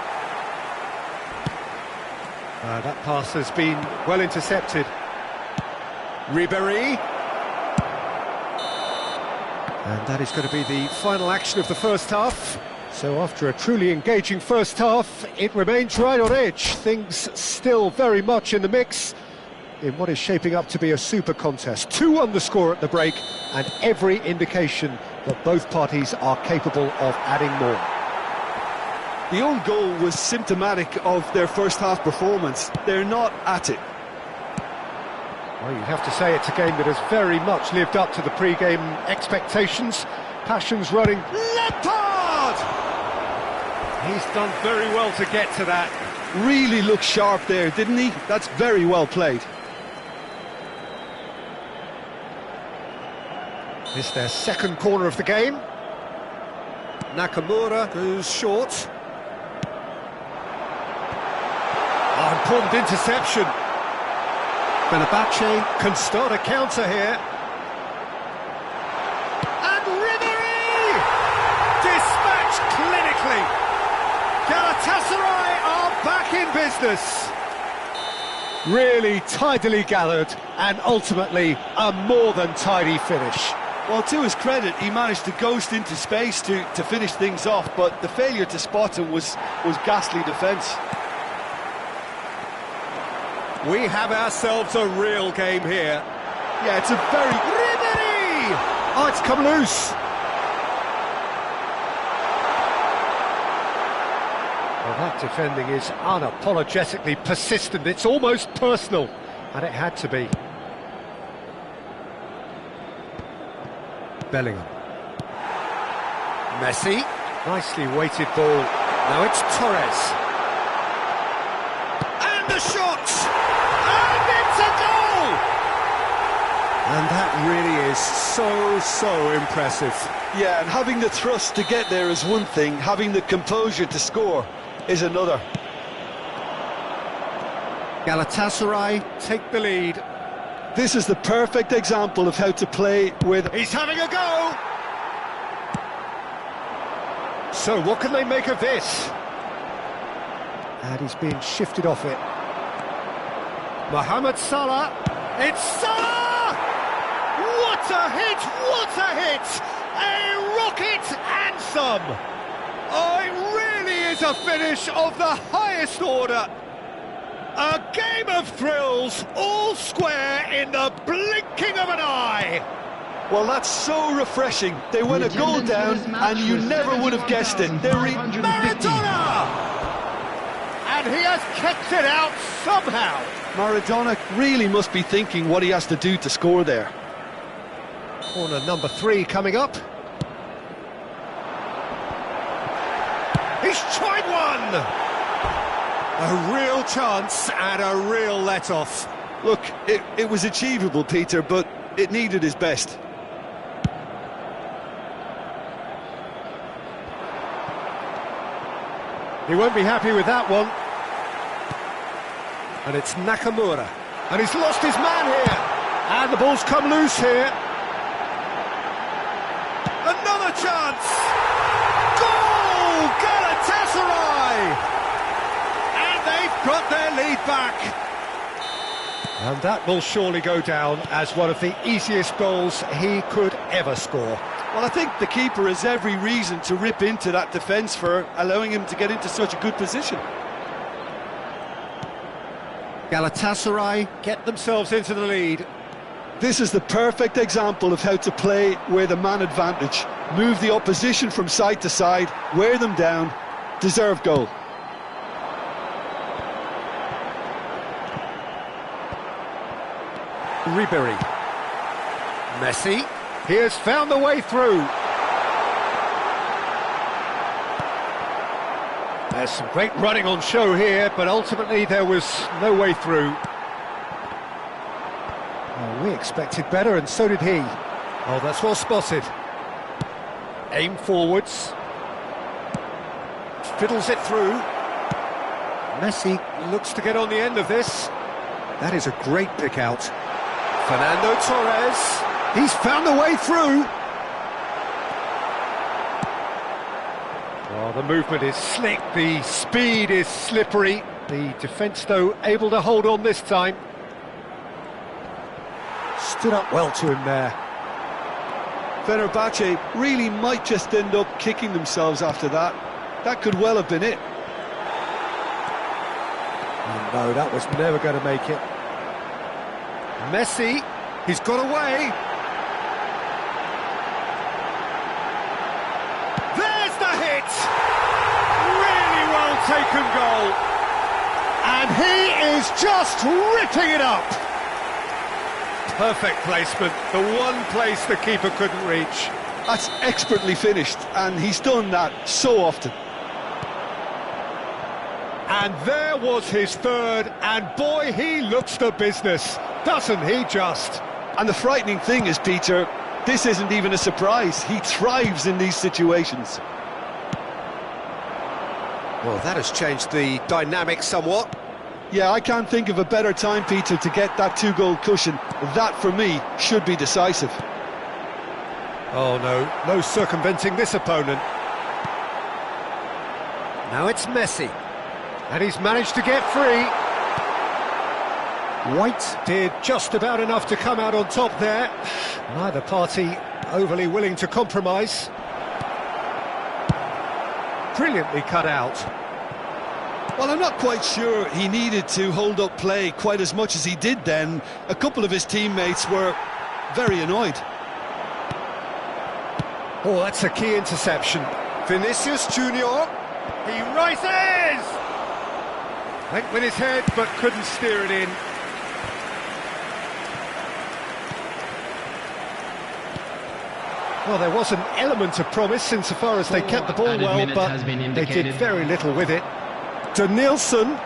That pass has been well intercepted. Ribéry. And that is going to be the final action of the first half. So after a truly engaging first half, it remains right on edge. Things still very much in the mix in what is shaping up to be a super contest. 2-1 the score at the break, and every indication that both parties are capable of adding more. The own goal was symptomatic of their first half performance. They're not at it. Well, you'd have to say it's a game that has very much lived up to the pre-game expectations. Passions running. Lampard! He's done very well to get to that. Really looked sharp there, didn't he? That's very well played. It's their second corner of the game. Nakamura goes short. Oh, important interception. Fenerbahce can start a counter here. And Ribéry! Dispatched clinically. Galatasaray are back in business. Really tidily gathered, and ultimately a more than tidy finish. Well, to his credit, he managed to ghost into space to finish things off, but the failure to spot him was ghastly defence. We have ourselves a real game here. Yeah, it's a very... Ribéry! Oh, it's come loose. Well, that defending is unapologetically persistent. It's almost personal, and it had to be. Bellingham. Messi. Nicely weighted ball. Now it's Torres. And the shot! And it's a goal! And that really is so impressive. Yeah, and having the thrust to get there is one thing, having the composure to score is another. Galatasaray take the lead. This is the perfect example of how to play with... He's having a go! So what can they make of this? And he's being shifted off it. Mohamed Salah. It's Salah! What a hit! What a hit! A rocket and some! Oh, it really is a finish of the highest order. A game of thrills, all square in the blinking of an eye. Well, that's so refreshing. They win a goal down, and you never would have guessed it. Maradona! And he has kept it out somehow. Maradona really must be thinking what he has to do to score there. Corner number 3 coming up. He's tried one! A real chance and a real let-off. Look, it was achievable, Peter, but it needed his best. He won't be happy with that one. And it's Nakamura. And he's lost his man here. And the ball's come loose here. Another chance! Goal! Galatasaray! And they've got their lead back. And that will surely go down as one of the easiest goals he could ever score. Well, I think the keeper has every reason to rip into that defence for allowing him to get into such a good position. Galatasaray get themselves into the lead. This is the perfect example of how to play with a man advantage. Move the opposition from side to side, wear them down, deserve goal. Ribery. Messi. He has found the way through. There's some great running on show here, but ultimately there was no way through. Oh, we expected better, and so did he. Oh, that's well spotted. Aim forwards. Fiddles it through. Messi looks to get on the end of this. That is a great pick out. Fernando Torres. He's found the way through. Well, the movement is slick, the speed is slippery. The defence, though, able to hold on this time. Stood up well to him there. Fenerbahce really might just end up kicking themselves after that. That could well have been it. Oh, no, that was never going to make it. Messi, he's got away. There's the hit! Really well taken goal. And he is just ripping it up. Perfect placement, the one place the keeper couldn't reach. That's expertly finished, and he's done that so often. And there was his third, and boy, he looks the business, doesn't he just? And the frightening thing is, Peter, this isn't even a surprise. He thrives in these situations. Well, that has changed the dynamic somewhat. Yeah, I can't think of a better time, Peter, to get that 2-goal cushion. That, for me, should be decisive. Oh, no circumventing this opponent. Now it's Messi. And he's managed to get free. White did just about enough to come out on top there. Neither party overly willing to compromise. Brilliantly cut out. Well, I'm not quite sure he needed to hold up play quite as much as he did then. A couple of his teammates were very annoyed. Oh, that's a key interception. Vinicius Junior. He rises! Went with his head, but couldn't steer it in. Well, there was an element of promise insofar as they kept the ball well, but they did very little with it. Denilson,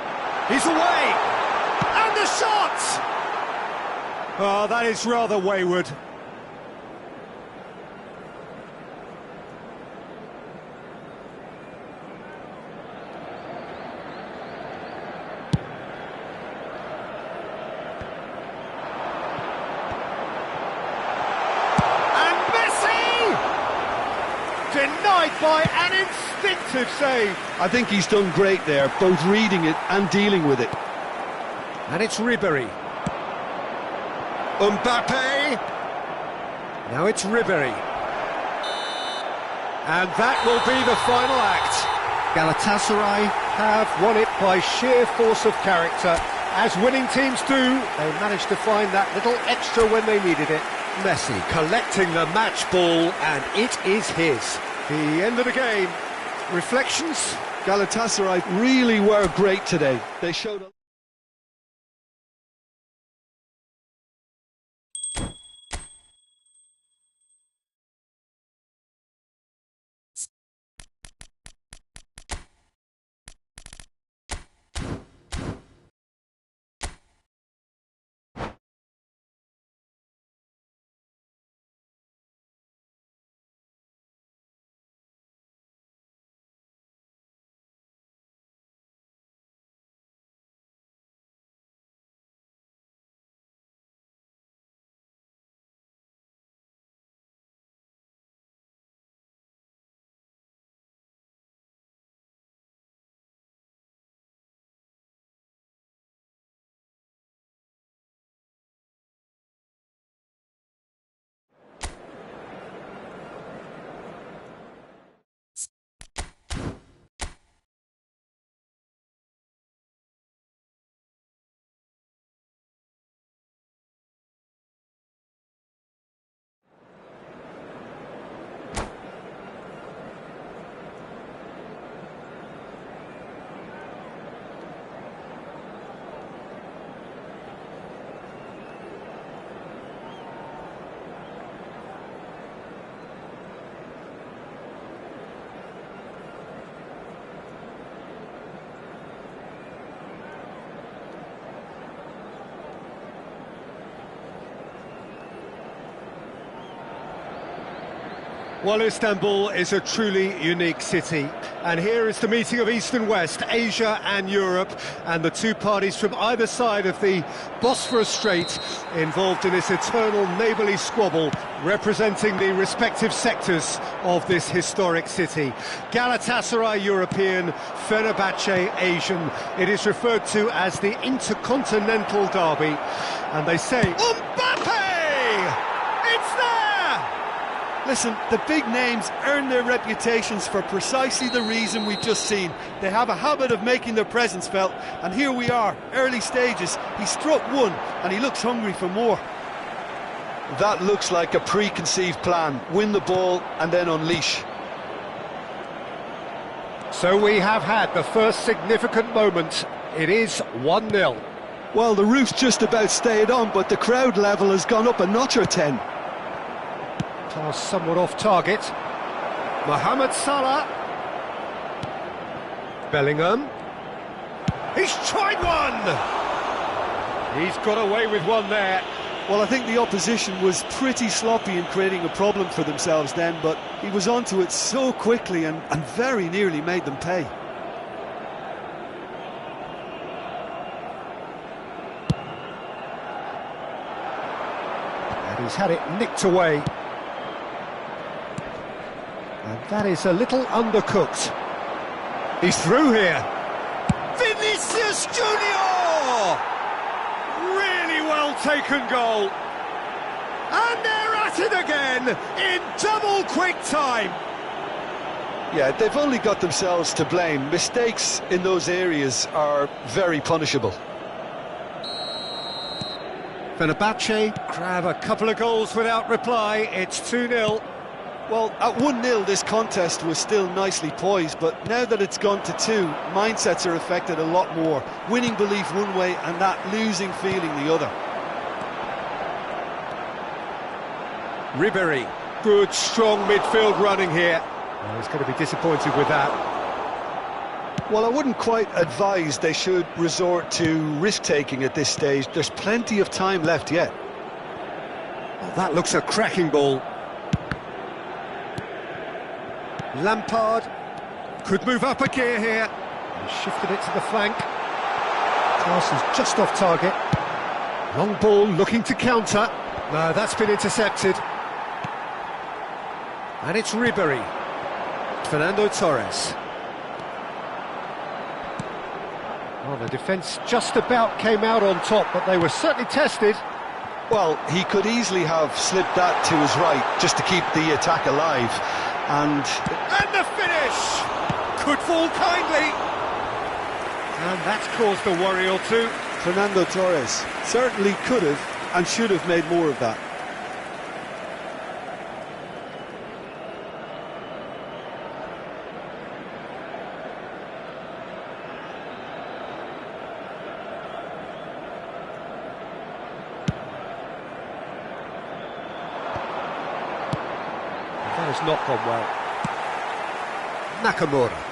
he's away! And the shot! Oh, that is rather wayward. Denied by an instinctive save. I think he's done great there, both reading it and dealing with it. And it's Ribéry. Mbappe. Now it's Ribéry. And that will be the final act. Galatasaray have won it by sheer force of character. As winning teams do, they managed to find that little extra when they needed it. Messi collecting the match ball, and it is his. The end of the game. Reflections? Galatasaray really were great today. They showed a... Well, Istanbul is a truly unique city, and here is the meeting of East and West, Asia and Europe, and the two parties from either side of the Bosphorus Strait involved in this eternal neighbourly squabble, representing the respective sectors of this historic city. Galatasaray European, Fenerbahce Asian. It is referred to as the Intercontinental Derby, and they say, Mbappe! It's there! Listen, the big names earn their reputations for precisely the reason we've just seen. They have a habit of making their presence felt, and here we are, early stages. He struck one, and he looks hungry for more. That looks like a preconceived plan. Win the ball and then unleash. So we have had the first significant moment. It is 1-0. Well, the roof's just about stayed on, but the crowd level has gone up a notch or 10. Pass somewhat off target. Mohamed Salah. Bellingham. He's tried one! He's got away with one there. Well, I think the opposition was pretty sloppy in creating a problem for themselves then, but he was onto it so quickly and very nearly made them pay. And he's had it nicked away. And that is a little undercooked. He's through here. Vinicius Junior! Really well taken goal. And they're at it again in double quick time. Yeah, they've only got themselves to blame. Mistakes in those areas are very punishable. Fenerbahce grab a couple of goals without reply. It's 2-0. Well, at 1-0 this contest was still nicely poised, but now that it's gone to 2, mindsets are affected a lot more. Winning belief one way and that losing feeling the other. Ribéry, good strong midfield running here. Oh, he's going to be disappointed with that. Well, I wouldn't quite advise they should resort to risk-taking at this stage. There's plenty of time left yet. Oh, that looks a cracking ball. Lampard could move up a gear here. He shifted it to the flank. Pass is just off target. Long ball looking to counter. No, that's been intercepted. And it's Ribery. Fernando Torres. Well, the defence just about came out on top, but they were certainly tested. Well, he could easily have slipped that to his right just to keep the attack alive. And the finish! Could fall kindly. And that's caused a worry or two. Fernando Torres certainly could have and should have made more of that. That has not gone well. Nakamura.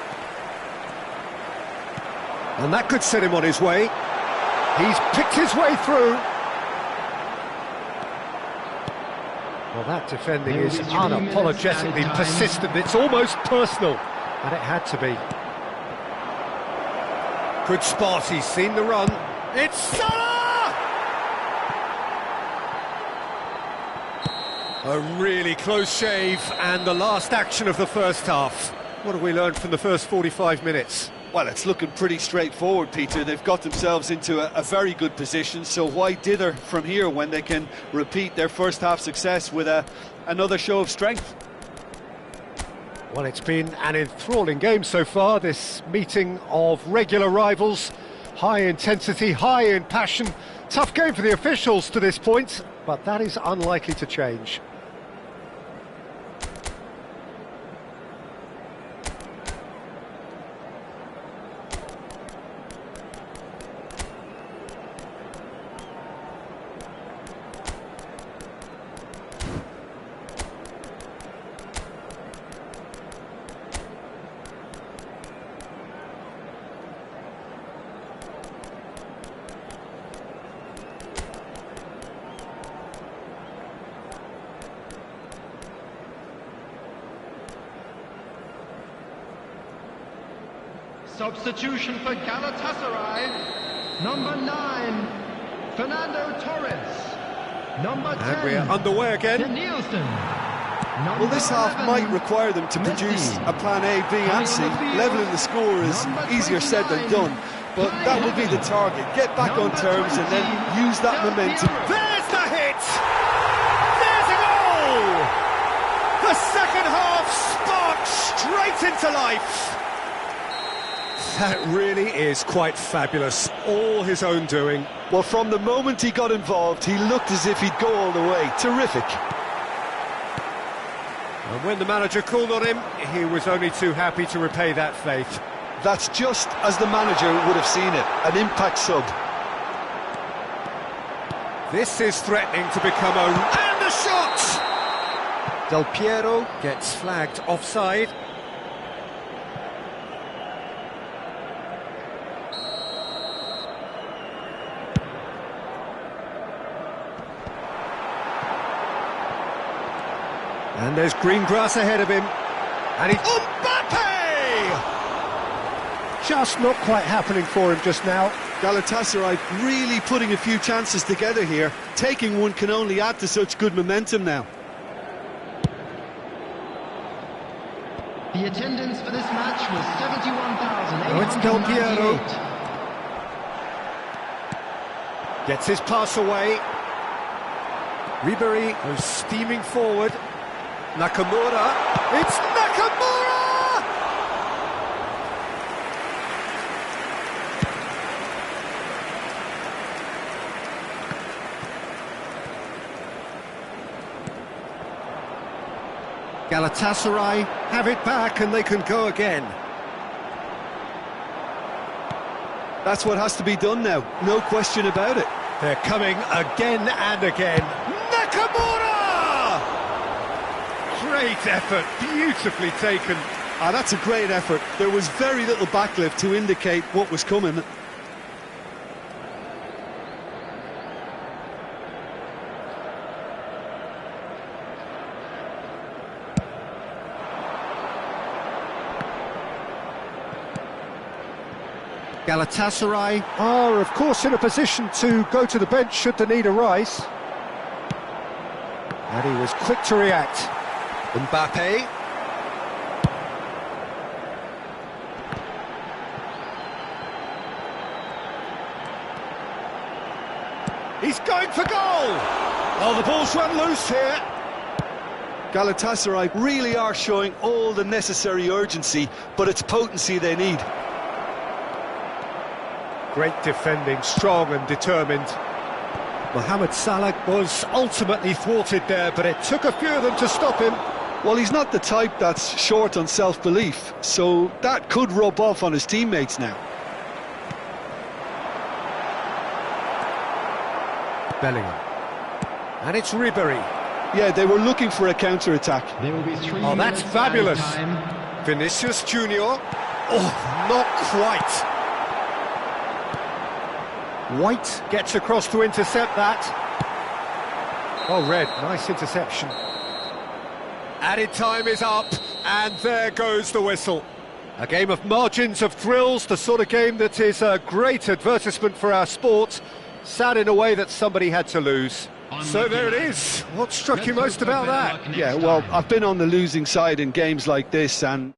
And that could set him on his way. He's picked his way through. Well, that defending is unapologetically persistent. It's almost personal. And it had to be. Good spot, he's seen the run. It's Salah! A really close shave, and the last action of the first half. What have we learned from the first 45 minutes? Well, it's looking pretty straightforward, Peter. They've got themselves into a very good position, so why dither from here when they can repeat their first half success with another show of strength? Well, it's been an enthralling game so far, this meeting of regular rivals. High intensity, high in passion. Tough game for the officials to this point, but that is unlikely to change. Substitution for Galatasaray, number 9, Fernando Torres. Number 10, and we're underway again. Nielsen. Well, this half might require them to produce a plan A, B and C. Levelling the score is easier said than done, but that will be the target. Get back on terms and then use that momentum. There's the hit! There's a goal! The second half sparked straight into life. That really is quite fabulous. All his own doing. Well, from the moment he got involved, he looked as if he'd go all the way. Terrific. And when the manager called on him, he was only too happy to repay that faith. That's just as the manager would have seen it. An impact sub. This is threatening to become a... And the shot! Del Piero gets flagged offside. And there's green grass ahead of him. And he's... Mbappe! Just not quite happening for him just now. Galatasaray really putting a few chances together here. Taking one can only add to such good momentum now. The attendance for this match was 71,888. Oh, it's Del Piero. Gets his pass away. Ribery goes steaming forward. Nakamura, it's Nakamura! Galatasaray have it back and they can go again. That's what has to be done now, no question about it. They're coming again and again. Nakamura! Great effort, beautifully taken. That's a great effort. There was very little backlift to indicate what was coming. Galatasaray are, of course, in a position to go to the bench should the need arise. And he was quick to react. Mbappe. He's going for goal! Oh, the ball's run loose here. Galatasaray really are showing all the necessary urgency, but it's potency they need. Great defending, strong and determined. Mohamed Salah was ultimately thwarted there, but it took a few of them to stop him. Well, he's not the type that's short on self-belief, so that could rub off on his teammates now. Bellingham. And it's Ribery. Yeah, they were looking for a counter-attack. There will be 3 Oh, that's minutes fabulous. added time. Vinicius Junior. Oh, not quite. White gets across to intercept that. Oh, Red, nice interception. Added time is up, and there goes the whistle. A game of margins, of thrills, the sort of game that is a great advertisement for our sport. Sad in a way that somebody had to lose. So there it is. What struck you most about that? Yeah, well, I've been on the losing side in games like this, and